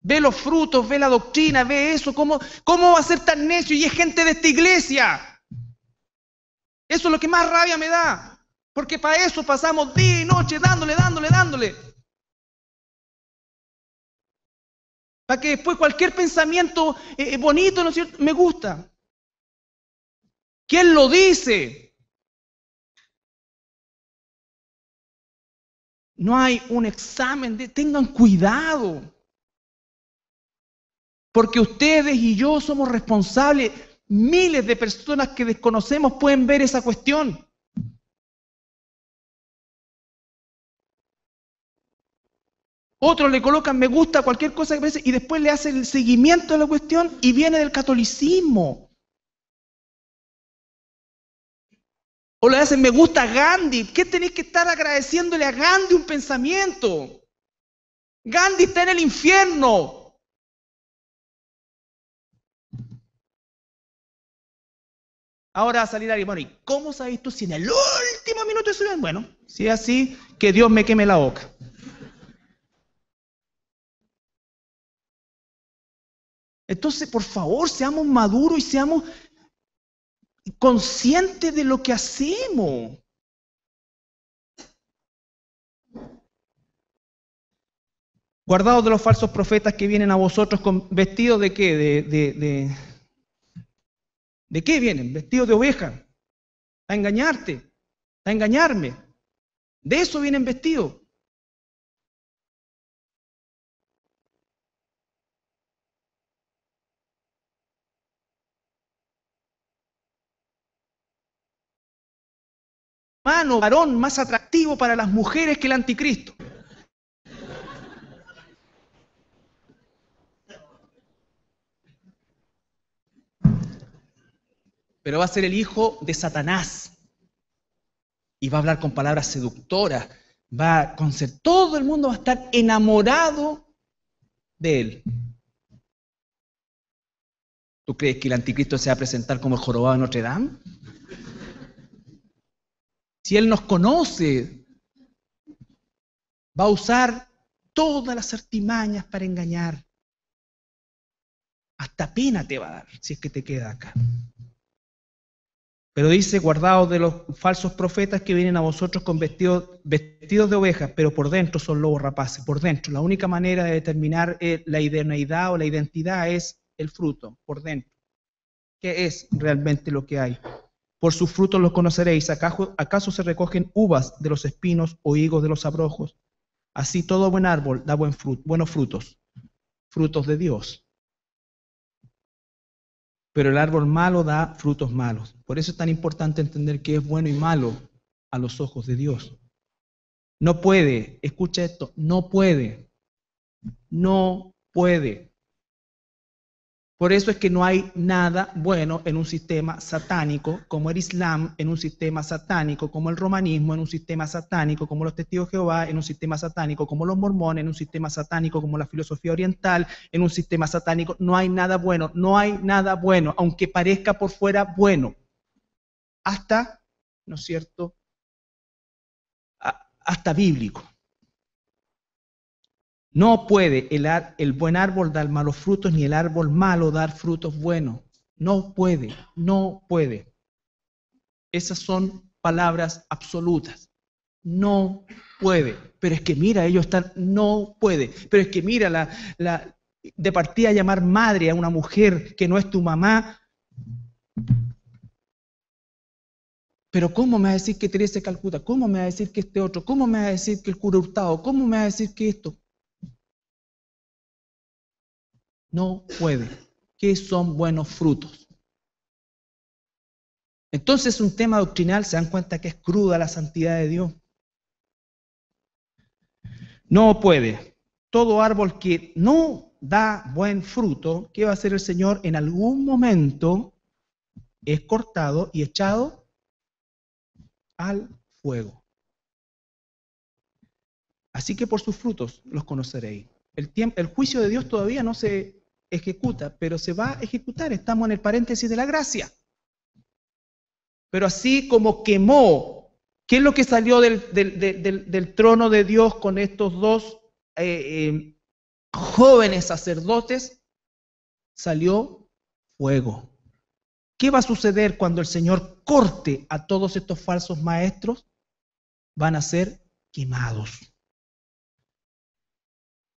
Ve los frutos, ve la doctrina, ve eso. ¿Cómo va a ser tan necio? Y es gente de esta iglesia. Eso es lo que más rabia me da. Porque para eso pasamos día y noche dándole. Para que después cualquier pensamiento bonito, ¿no es cierto?, me gusta. ¿Quién lo dice? No hay un examen tengan cuidado. Porque ustedes y yo somos responsables. Miles de personas que desconocemos pueden ver esa cuestión. Otros le colocan me gusta a cualquier cosa que aparece y después le hacen el seguimiento de la cuestión y viene del catolicismo. O le hacen me gusta a Gandhi. ¿Qué tenéis que estar agradeciéndole a Gandhi un pensamiento? Gandhi está en el infierno. Ahora va a salir alguien, bueno, ¿y cómo sabes tú si en el último minuto de su vida? Bueno, si es así, que Dios me queme la boca. Entonces, por favor, seamos maduros y seamos conscientes de lo que hacemos. Guardaos de los falsos profetas que vienen a vosotros con vestidos de qué, ¿de qué vienen? Vestidos de oveja, a engañarte, a engañarme. De eso vienen vestidos. Varón más atractivo para las mujeres que el anticristo. Pero va a ser el hijo de Satanás. Y va a hablar con palabras seductoras. Todo el mundo va a estar enamorado de él. ¿Tú crees que el anticristo se va a presentar como el jorobado de Notre Dame? Si él nos conoce, va a usar todas las artimañas para engañar. Hasta pena te va a dar si es que te queda acá. Pero dice, guardaos de los falsos profetas que vienen a vosotros con vestidos de ovejas, pero por dentro son lobos rapaces. Por dentro, la única manera de determinar la idoneidad o la identidad es el fruto, por dentro. ¿Qué es realmente lo que hay? Por sus frutos los conoceréis. ¿Acaso se recogen uvas de los espinos o higos de los abrojos? Así todo buen árbol da buenos frutos, frutos de Dios. Pero el árbol malo da frutos malos. Por eso es tan importante entender qué es bueno y malo a los ojos de Dios. No puede, escucha esto, no puede Por eso es que no hay nada bueno en un sistema satánico como el Islam, en un sistema satánico como el romanismo, en un sistema satánico como los testigos de Jehová, en un sistema satánico como los mormones, en un sistema satánico como la filosofía oriental, en un sistema satánico. No hay nada bueno, no hay nada bueno, aunque parezca por fuera bueno. Hasta, ¿no es cierto?, hasta bíblico. No puede el buen árbol dar malos frutos, ni el árbol malo dar frutos buenos. No puede, no puede. Esas son palabras absolutas. No puede. Pero es que mira, ellos están, no puede. Pero es que mira, de partida llamar madre a una mujer que no es tu mamá. Pero ¿cómo me va a decir que Teresa de Calcuta? ¿Cómo me va a decir que este otro? ¿Cómo me va a decir que el cura Hurtado? ¿Cómo me va a decir que esto? No puede. ¿Qué son buenos frutos? Entonces un tema doctrinal, se dan cuenta que es cruda la santidad de Dios. No puede. Todo árbol que no da buen fruto, ¿qué va a hacer el Señor? En algún momento es cortado y echado al fuego. Así que por sus frutos los conoceréis. El juicio de Dios todavía no se ejecuta, pero se va a ejecutar. Estamos en el paréntesis de la gracia. Pero así como quemó, ¿qué es lo que salió del trono de Dios con estos dos jóvenes sacerdotes? Salió fuego. ¿Qué va a suceder cuando el Señor corte a todos estos falsos maestros? Van a ser quemados.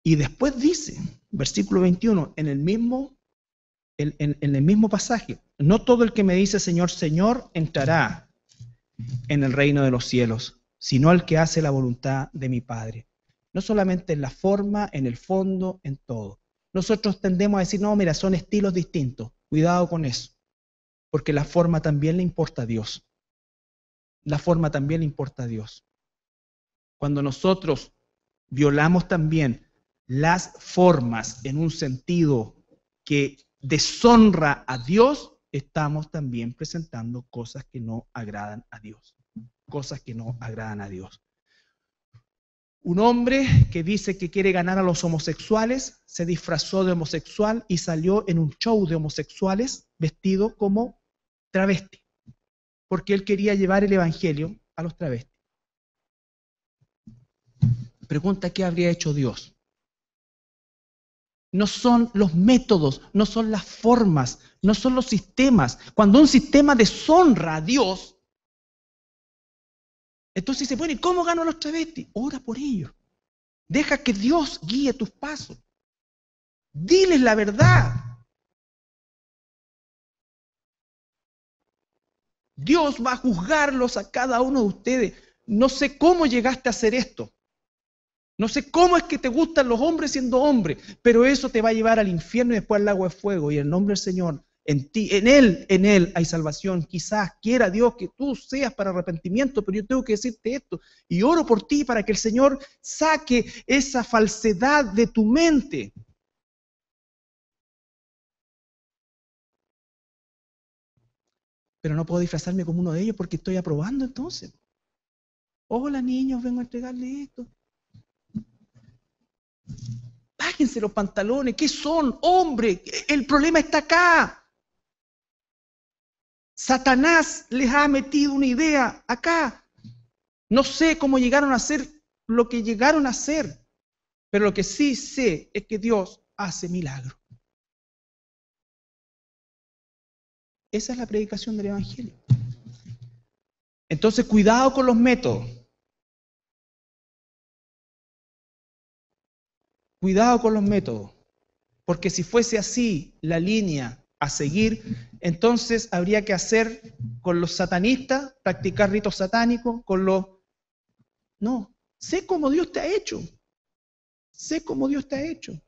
Y después dice, versículo 21, en el mismo pasaje, no todo el que me dice Señor, Señor, entrará en el reino de los cielos, sino el que hace la voluntad de mi Padre. No solamente en la forma, en el fondo, en todo. Nosotros tendemos a decir, no, mira, son estilos distintos. Cuidado con eso, porque la forma también le importa a Dios. La forma también le importa a Dios. Cuando nosotros violamos también las formas en un sentido que deshonra a Dios, estamos también presentando cosas que no agradan a Dios. Cosas que no agradan a Dios. Un hombre que dice que quiere ganar a los homosexuales, se disfrazó de homosexual y salió en un show de homosexuales vestido como travesti, porque él quería llevar el evangelio a los travestis. Pregunta, ¿qué habría hecho Dios? No son los métodos, no son las formas, no son los sistemas. Cuando un sistema deshonra a Dios, entonces dice, bueno, ¿y cómo gano a los travestis? Ora por ellos. Deja que Dios guíe tus pasos. Diles la verdad. Dios va a juzgarlos a cada uno de ustedes. No sé cómo llegaste a hacer esto. No sé cómo es que te gustan los hombres siendo hombre, pero eso te va a llevar al infierno y después al lago de fuego. Y en el nombre del Señor, en ti, en Él hay salvación. Quizás quiera Dios que tú seas para arrepentimiento, pero yo tengo que decirte esto. Y oro por ti para que el Señor saque esa falsedad de tu mente. Pero no puedo disfrazarme como uno de ellos porque estoy aprobando entonces. Hola niños, vengo a entregarle esto. Bájense los pantalones, ¿qué son? Hombre, el problema está acá. Satanás les ha metido una idea acá. No sé cómo llegaron a hacer lo que llegaron a hacer, pero lo que sí sé es que Dios hace milagros. Esa es la predicación del Evangelio. Entonces, cuidado con los métodos. Cuidado con los métodos. Porque si fuese así la línea a seguir, entonces habría que hacer con los satanistas, practicar ritos satánicos, con los... No, sé cómo Dios te ha hecho. Sé cómo Dios te ha hecho.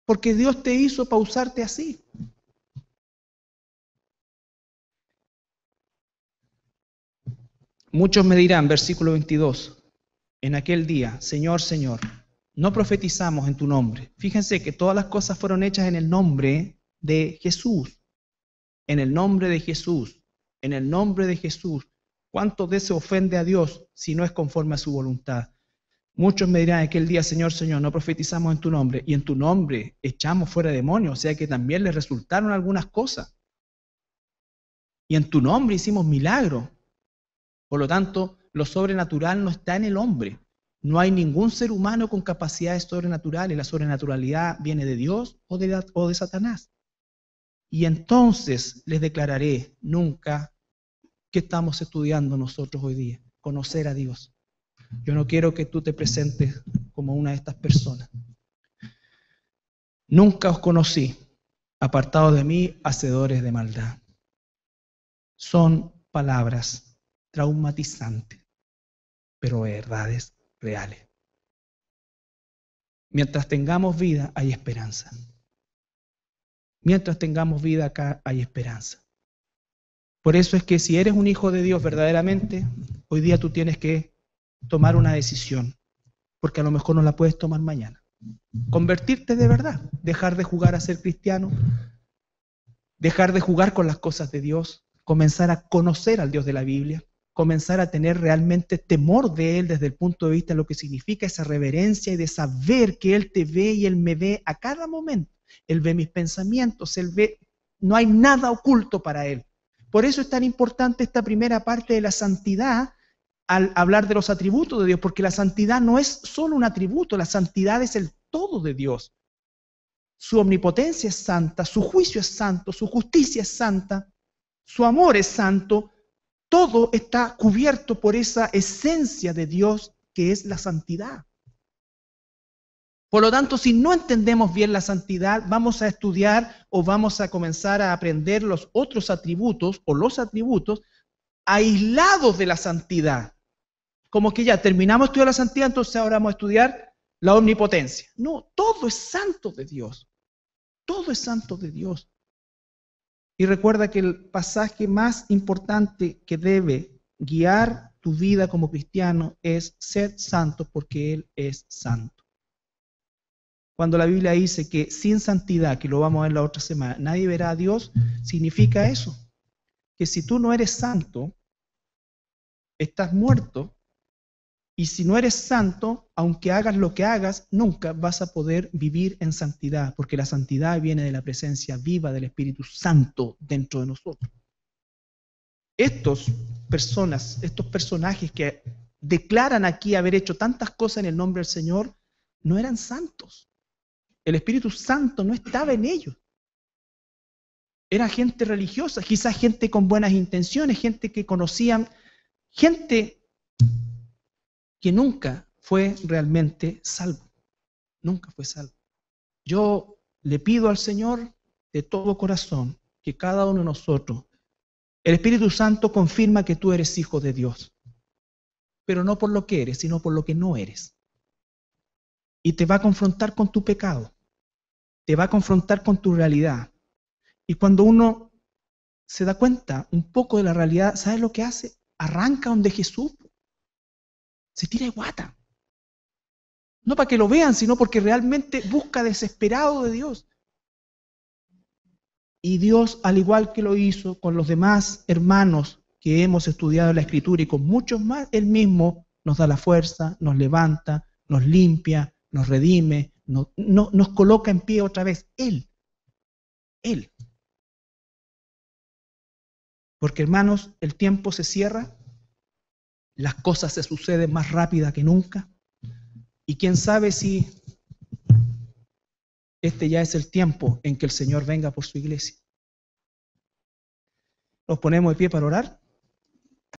Porque Dios te hizo para usarte así. Muchos me dirán, versículo 22, en aquel día, Señor, Señor, no profetizamos en tu nombre. Fíjense que todas las cosas fueron hechas en el nombre de Jesús. En el nombre de Jesús. En el nombre de Jesús. ¿Cuánto de se ofende a Dios si no es conforme a su voluntad? Muchos me dirán aquel día, Señor, Señor, no profetizamos en tu nombre, y en tu nombre echamos fuera demonios, o sea que también les resultaron algunas cosas. Y en tu nombre hicimos milagros. Por lo tanto, lo sobrenatural no está en el hombre. No hay ningún ser humano con capacidades sobrenaturales. La sobrenaturalidad viene de Dios o de Satanás. Y entonces les declararé nunca que estamos estudiando nosotros hoy día, conocer a Dios. Yo no quiero que tú te presentes como una de estas personas. Nunca os conocí, apartados de mí, hacedores de maldad. Son palabras traumatizantes, pero verdades reales. Mientras tengamos vida, hay esperanza. Mientras tengamos vida acá, hay esperanza. Por eso es que si eres un hijo de Dios verdaderamente, hoy día tú tienes que tomar una decisión, porque a lo mejor no la puedes tomar mañana. Convertirte de verdad, dejar de jugar a ser cristiano, dejar de jugar con las cosas de Dios, comenzar a conocer al Dios de la Biblia, comenzar a tener realmente temor de Él desde el punto de vista de lo que significa esa reverencia y de saber que Él te ve y Él me ve a cada momento. Él ve mis pensamientos, Él ve, no hay nada oculto para Él. Por eso es tan importante esta primera parte de la santidad al hablar de los atributos de Dios, porque la santidad no es solo un atributo, la santidad es el todo de Dios. Su omnipotencia es santa, su juicio es santo, su justicia es santa, su amor es santo. Todo está cubierto por esa esencia de Dios que es la santidad. Por lo tanto, si no entendemos bien la santidad, vamos a estudiar o vamos a comenzar a aprender los otros atributos o los atributos aislados de la santidad. Como que ya terminamos de estudiar la santidad, entonces ahora vamos a estudiar la omnipotencia. No, todo es santo de Dios. Todo es santo de Dios. Y recuerda que el pasaje más importante que debe guiar tu vida como cristiano es ser santo porque Él es santo. Cuando la Biblia dice que sin santidad, que lo vamos a ver la otra semana, nadie verá a Dios, significa eso. Que si tú no eres santo, estás muerto. Y si no eres santo, aunque hagas lo que hagas, nunca vas a poder vivir en santidad, porque la santidad viene de la presencia viva del Espíritu Santo dentro de nosotros. Estos personajes que declaran aquí haber hecho tantas cosas en el nombre del Señor, no eran santos. El Espíritu Santo no estaba en ellos. Era gente religiosa, quizás gente con buenas intenciones, gente que conocían, gente que nunca fue realmente salvo. Nunca fue salvo. Yo le pido al Señor de todo corazón que cada uno de nosotros, el Espíritu Santo confirma que tú eres hijo de Dios, pero no por lo que eres, sino por lo que no eres. Y te va a confrontar con tu pecado, te va a confrontar con tu realidad. Y cuando uno se da cuenta un poco de la realidad, ¿sabes lo que hace? Arranca donde Jesús. Se tira de guata. No para que lo vean, sino porque realmente busca desesperado de Dios. Y Dios, al igual que lo hizo con los demás hermanos que hemos estudiado la Escritura y con muchos más, Él mismo nos da la fuerza, nos levanta, nos limpia, nos redime, nos coloca en pie otra vez. Él. Porque, hermanos, el tiempo se cierra, las cosas se suceden más rápida que nunca, y quién sabe si este ya es el tiempo en que el Señor venga por su iglesia. Nos ponemos de pie para orar.